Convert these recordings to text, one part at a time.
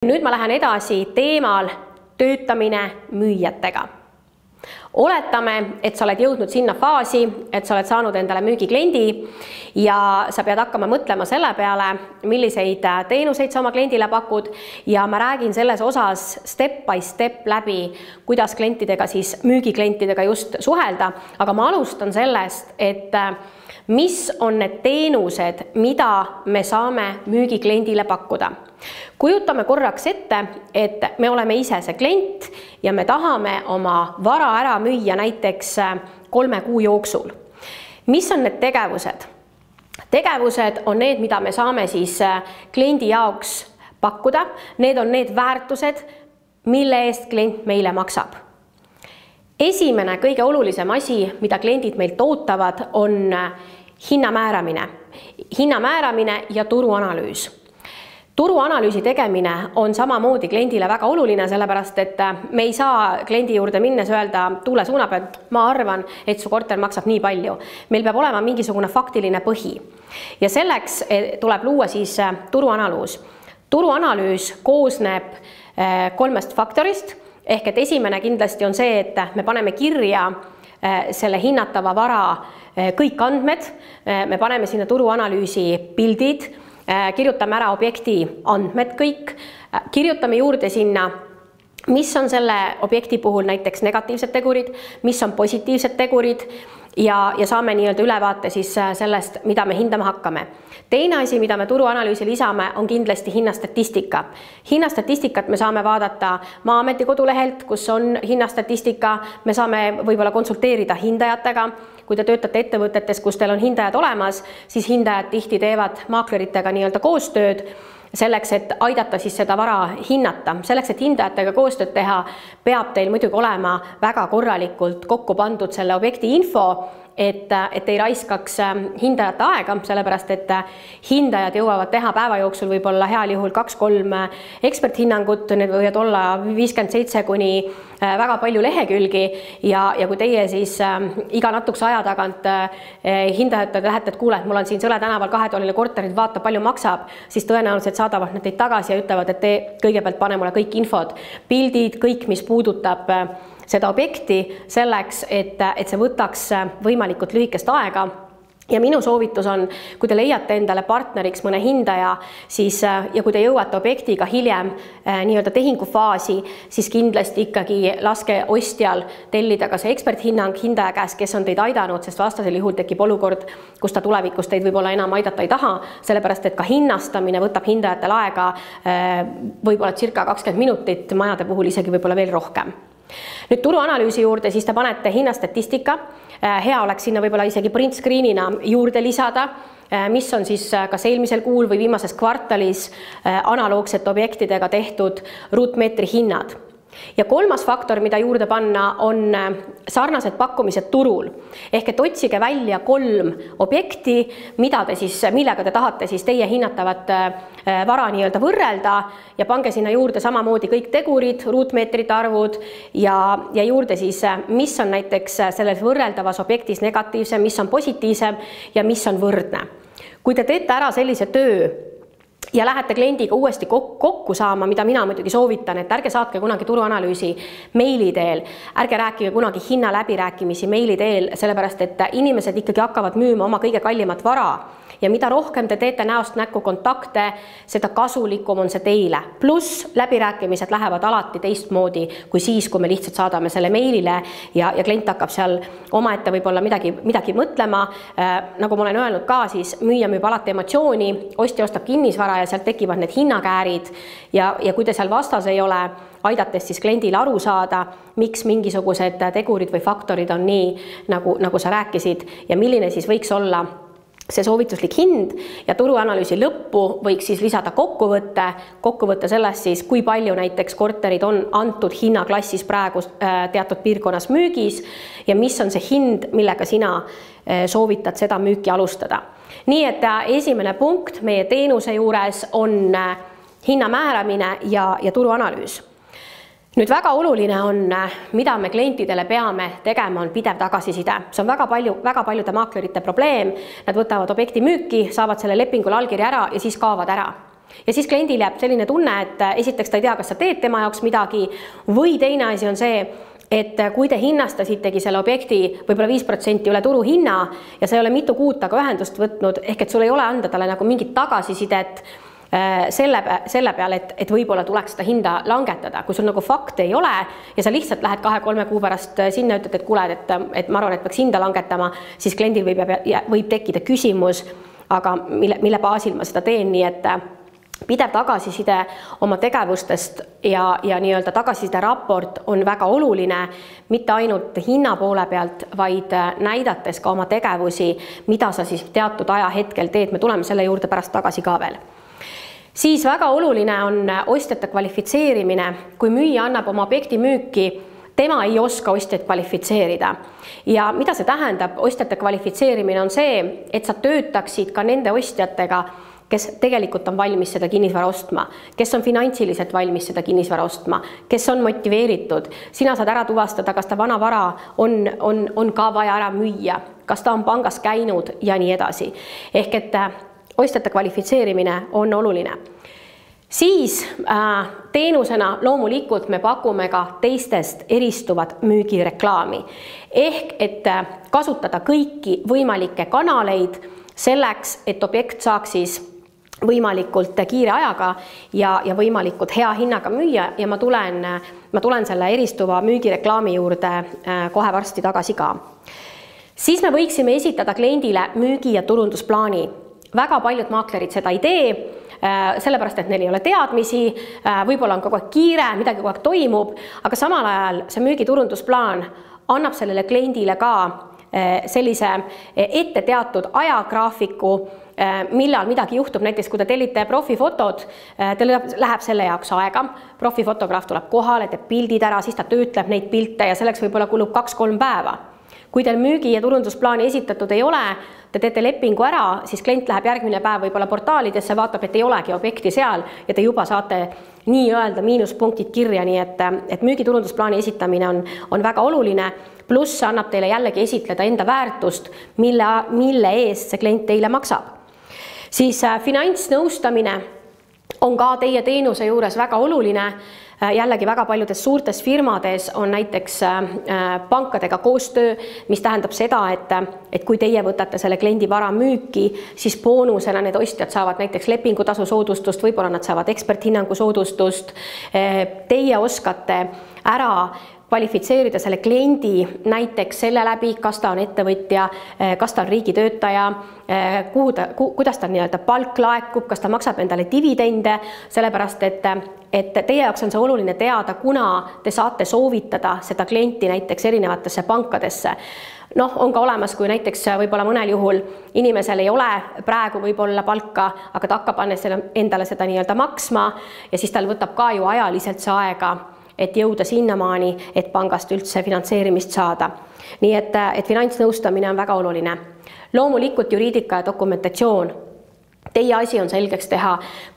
Nüüd ma lähen edasi teemal töötamine müüjatega. Oletame, et sa oled jõudnud sinna faasi, et sa oled saanud endale müügikliendi ja sa pead hakkama mõtlema selle peale, milliseid teenuseid sa oma kliendile pakud ja ma räägin selles osas step by step läbi, kuidas klientidega siis müügiklientidega just suhelda, aga ma alustan sellest, et mis on need teenused, mida me saame müügikliendile pakkuda. Kujutame korraks ette, et me oleme ise see klient ja me tahame oma vara ära müüa näiteks 3 kuu jooksul. Mis on need tegevused? Tegevused on need, mida me saame siis kliendi jaoks pakkuda. Need on need väärtused, mille eest klient meile maksab. Esimene, kõige olulisem asi, mida kliendid meilt ootavad, on hinna määramine. Hinna määramine ja turuanalüüs. Turuanalüüsi tegemine on samamoodi kliendile väga oluline, sellepärast et me ei saa kliendi juurde minnes öelda tuule suuna pealt, ma arvan, et su korter maksab nii palju. Meil peab olema mingisugune faktiline põhi. Ja selleks tuleb luua siis turuanalüüs. Turuanalüüs koosneb 3 faktorist, ehk et esimene kindlasti on see, et me paneme kirja selle hinnatava vara kõik andmed, me paneme sinna turuanalüüsi pildid, kirjutame ära objekti andmed kõik, kirjutame juurde sinna, mis on selle objekti puhul näiteks negatiivsed tegurid, mis on positiivsed tegurid ja saame nii-öelda ülevaate siis sellest, mida me hindama hakkame. Teine asi, mida me turuanalüüsi lisame, on kindlasti hinnastatistika. Hinnastatistikat me saame vaadata Maa-ameti kodulehelt, kus on hinnastatistika, me saame võib-olla konsulteerida hindajatega. Kui te töötate ettevõtetes, kus teil on hindajad olemas, siis hindajad tihti teevad maakleritega nii-öelda koostööd selleks, et aidata siis seda vara hinnata. Selleks, et hindajatega koostööd teha, peab teil muidugi olema väga korralikult kokku pandud selle objekti info, et ei raiskaks hindajate aega, sellepärast et hindajad jõuavad teha päeva jooksul võib-olla heal juhul 2-3 eksperthinnangut, need võivad olla 57 kuni väga palju lehekülgi ja kui teie siis iga natukese aja tagant hindajate lähete, et kuule, et mul on siin Sõle tänaval 2-toaline korterid, vaata palju maksab, siis tõenäoliselt saadavad nad teid tagasi ja ütlevad, et te kõigepealt pane mulle kõik infod, pildid, kõik, mis puudutab seda objekti selleks, et see võtaks võimalikult lühikest aega. Ja minu soovitus on, kui te leiate endale partneriks mõne hindaja, siis, ja kui te jõuate objektiga hiljem nii-öelda tehingufaasi, siis kindlasti ikkagi laske ostjal tellida ka see eksperthinnang hindaja käest, kes on teid aidanud, sest vastasel juhul tekib olukord, kus ta tulevikus teid võib-olla enam aidata ei taha, sellepärast et ka hinnastamine võtab hindajatel aega võib-olla circa 20 minutit, majade puhul isegi võib-olla veel rohkem. Nüüd turuanalüüsi juurde, siis te panete hinnastatistika, hea oleks sinna võib-olla isegi print screenina juurde lisada, mis on siis kas eelmisel kuul või viimases kvartalis analoogsete objektidega tehtud ruutmeetri hinnad. Ja 3. faktor, mida juurde panna, on sarnased pakkumised turul. Ehk et otsige välja 3 objekti, millega te tahate siis teie hinnatavat vara nii-öelda võrrelda ja pange sinna juurde samamoodi kõik tegurid, ruutmeetrite arvud ja juurde siis, mis on näiteks selles võrreldavas objektis negatiivsem, mis on positiivsem ja mis on võrdne. Kui te teete ära sellise töö, ja lähete kliendiga uuesti kokku saama, mida mina muidugi soovitan, et ärge saatke kunagi turuanalüüsi meili teel, ärge rääkige kunagi hinna läbirääkimisi meili teel, sellepärast et inimesed ikkagi hakkavad müüma oma kõige kallimat vara ja mida rohkem te teete näost näkku kontakte, seda kasulikum on see teile. Pluss läbirääkimised lähevad alati teistmoodi kui siis, kui me lihtsalt saadame selle meilile ja klient hakkab seal omaette võib-olla midagi mõtlema. Nagu ma olen öelnud ka, siis müüja müüb alati emotsiooni, ostja ostab kinnisvara ja sealt tekivad need hinnakäärid ja kui te seal vastas ei ole, aidates siis kliendil aru saada, miks mingisugused tegurid või faktorid on nii, nagu sa rääkisid ja milline siis võiks olla see soovituslik hind ja turuanalüüsi lõppu võiks siis lisada kokkuvõtte sellest siis, kui palju näiteks korterid on antud hinnaklassis praegu teatud piirkonnas müügis ja mis on see hind, millega sina soovitad seda müüki alustada. Nii et esimene punkt meie teenuse juures on hinna määramine ja turuanalüüs. Nüüd väga oluline on, mida me klientidele peame tegema, on pidev tagasiside. See on väga paljude maaklerite probleem. Nad võtavad objekti müüki, saavad selle lepingul allkirja ära ja siis kaovad ära. ja siis kliendil jääb selline tunne, et esiteks ta ei tea, kas sa teed tema jaoks midagi, või teine asi on see, et kui te hinnastasitegi selle objekti võib-olla 5% üle turuhinna ja sa ei ole mitu kuud taga ühendust võtnud, ehk et sul ei ole anda talle nagu mingit tagasisidet selle peale, et võib-olla tuleks seda hinda langetada, kui sul nagu fakte ei ole ja sa lihtsalt lähed 2-3 kuu pärast sinna, ütled, et kuule, et ma arvan, et peaks hinda langetama, siis kliendil võib tekkida küsimus, aga mille baasil ma seda teen, nii et pidev tagasiside oma tegevustest ja nii-öelda tagasiside raport on väga oluline, mitte ainult hinna poole pealt, vaid näidates ka oma tegevusi, mida sa siis teatud ajahetkel teed, me tuleme selle juurde pärast tagasi ka veel. Siis väga oluline on ostjate kvalifitseerimine, kui müüja annab oma objekti müüki, tema ei oska ostjaid kvalifitseerida. Ja mida see tähendab? Ostjate kvalifitseerimine on see, et sa töötaksid ka nende ostjatega, kes tegelikult on valmis seda kinnisvara ostma, kes on finantsiliselt valmis seda kinnisvara ostma, kes on motiveeritud. Sina saad ära tuvastada, kas ta vana vara on ka vaja ära müüa, kas ta on pangas käinud ja nii edasi. Ehk et ostjate kvalifitseerimine on oluline. Siis teenusena loomulikult me pakume ka teistest eristuvat müügireklaami. Ehk et kasutada kõiki võimalikke kanaleid selleks, et objekt saaks siis võimalikult kiire ajaga ja võimalikult hea hinnaga müüa ja ma tulen selle eristuva müügireklaami juurde kohe varsti tagasi ka. Siis me võiksime esitada kliendile müügi- ja turundusplaani. Väga paljud maaklerid seda ei tee, sellepärast, et neil ei ole teadmisi, võib-olla on kogu aeg kiire, midagi kogu aeg toimub, aga samal ajal see müügiturundusplaan annab sellele kliendile ka sellise ette teatud ajagraafiku, millal midagi juhtub, näiteks kui te tellite profifotod, teil läheb selle jaoks aega, profifotograaf tuleb kohale, teeb pildid ära, siis ta töötleb neid pilte ja selleks võib-olla kulub 2-3 päeva. Kui teil müügi- ja turundusplaani esitatud ei ole, te teete lepingu ära, siis klient läheb järgmine päev võib-olla portaalidesse, vaatab, et ei olegi objekti seal ja te juba saate nii-öelda miinuspunktid kirja, nii et müügi-turundusplaani esitamine on väga oluline, pluss annab teile jällegi esitleda enda väärtust, mille eest see klient teile maksab. Siis finantsnõustamine on ka teie teenuse juures väga oluline. Jällegi väga paljudes suurtes firmades on näiteks pankadega koostöö, mis tähendab seda, et kui teie võtate selle kliendi vara müüki, siis boonusena need ostjad saavad näiteks lepingutasu soodustust, võib-olla nad saavad eksperthinnangu soodustust. Teie oskate ära kvalifitseerida selle kliendi näiteks selle läbi, kas ta on ettevõtja, kas ta on riigitöötaja, kuidas ta nii-öelda palk laekub, kas ta maksab endale dividende, sellepärast et teie jaoks on see oluline teada, kuna te saate soovitada seda klienti näiteks erinevatesse pankadesse. Noh, on ka olemas, kui näiteks võib-olla mõnel juhul inimesel ei ole praegu võib-olla palka, aga ta hakkab endale seda nii-öelda maksma ja siis tal võtab ka ju ajaliselt see aega, et jõuda sinnamaani, et pangast üldse finantseerimist saada. Nii et finantsnõustamine on väga oluline. Loomulikult juriidika ja dokumentatsioon. Teie asi on selgeks teha,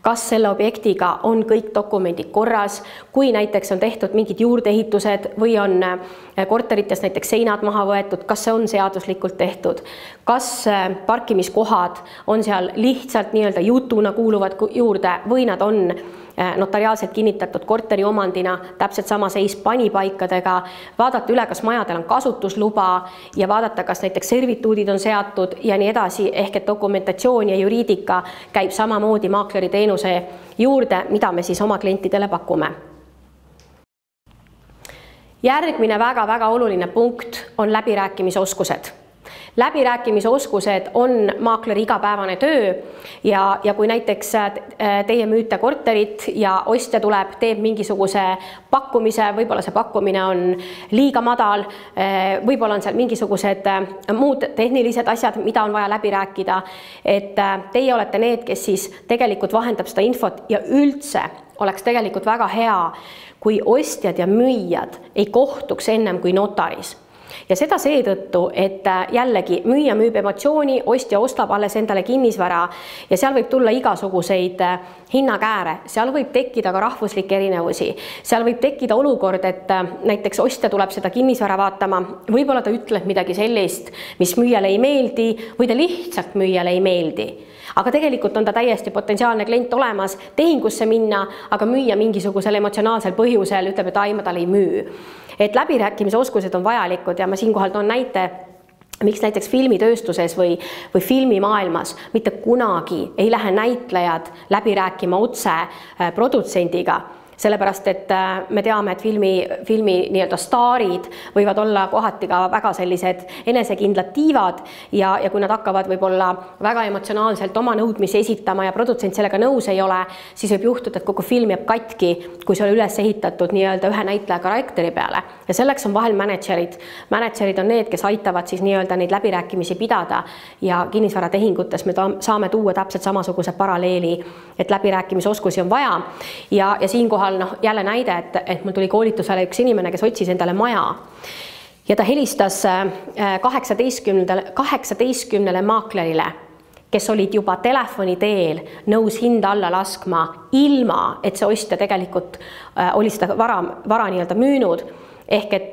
kas selle objektiga on kõik dokumendid korras, kui näiteks on tehtud mingid juurdeehitused või on korterites näiteks seinad maha võetud, kas see on seaduslikult tehtud, kas parkimiskohad on seal lihtsalt nii-öelda jutuna kuuluvad juurde või nad on notariaalselt kinnitatud korteri omandina, täpselt sama seis panipaikadega, vaadata üle, kas majadel on kasutusluba ja vaadata, kas näiteks servituudid on seatud ja nii edasi, ehk et dokumentatsioon ja juriidika käib samamoodi maakleri teenuse juurde, mida me siis oma klientidele pakume. Järgmine väga-väga oluline punkt on läbirääkimisoskused. Läbirääkimisoskused on maakleri igapäevane töö ja kui näiteks teie müüte korterit ja ostja tuleb, teeb mingisuguse pakkumise, võib-olla see pakkumine on liiga madal, võib-olla on seal mingisugused muud tehnilised asjad, mida on vaja läbi rääkida, et teie olete need, kes siis tegelikult vahendab seda infot ja üldse oleks tegelikult väga hea, kui ostjad ja müüjad ei kohtuks ennem kui notaris. ja seda seetõttu, et jällegi müüja müüb emotsiooni, ostja ostab alles endale kinnisvara ja seal võib tulla igasuguseid hinnakääre, seal võib tekkida ka rahvuslikke erinevusi, seal võib tekkida olukord, et näiteks ostja tuleb seda kinnisvara vaatama, võib-olla ta ütleb midagi sellist, mis müüjale ei meeldi või ta lihtsalt müüjale ei meeldi. Aga tegelikult on ta täiesti potentsiaalne klient olemas tehingusse minna, aga müüa mingisugusel emotsionaalsel põhjusel ütleb, et ai, ma tal ei müü. Et läbirääkimise oskused on vajalikud ja ma siinkohal toon näite, miks näiteks filmitööstuses või filmimaailmas mitte kunagi ei lähe näitlejad läbi rääkima otse produtsendiga. Sellepärast, et me teame, et filmi nii-öelda staarid võivad olla kohati ka väga sellised enesekindlad tiivad ja kui nad hakkavad võib-olla väga emotsionaalselt oma nõudmisi esitama ja produtsent sellega nõus ei ole, siis võib juhtuda, et kogu film jääb katki, kui see on üles ehitatud nii-öelda ühe näitleja karakteri peale. Ja selleks on vahel managerid. Managerid on need, kes aitavad siis nii-öelda neid läbirääkimisi pidada ja kinnisvaratehingutes me saame tuua täpselt samasuguse paralleeli, et läbirääkimisoskusi on vaja ja siinkohal jälle näide, et mul tuli koolitusele üks inimene, kes otsis endale maja ja ta helistas 18 maaklerile, kes olid juba telefoni teel nõus hinda alla laskma, ilma et see ostja tegelikult oli seda vara nii-öelda müünud. Ehk et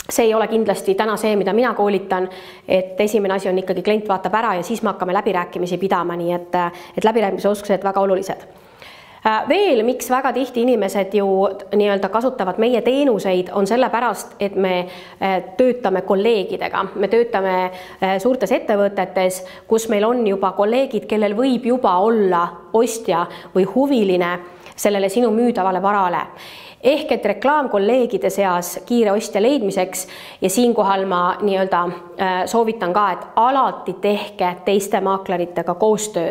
see ei ole kindlasti täna see, mida mina koolitan, et esimene asi on ikkagi klient vaatab ära ja siis me hakkame läbirääkimisi pidama, nii et läbirääkimise oskused väga olulised. Veel, miks väga tihti inimesed ju nii-öelda kasutavad meie teenuseid, on sellepärast, et me töötame kolleegidega. Me töötame suurtes ettevõtetes, kus meil on juba kolleegid, kellel võib juba olla ostja või huviline sellele sinu müüdavale varale. Ehk et reklaam kolleegide seas kiire ostja leidmiseks ja siinkohal ma nii-öelda soovitan ka, et alati tehke teiste maakleritega koostööd.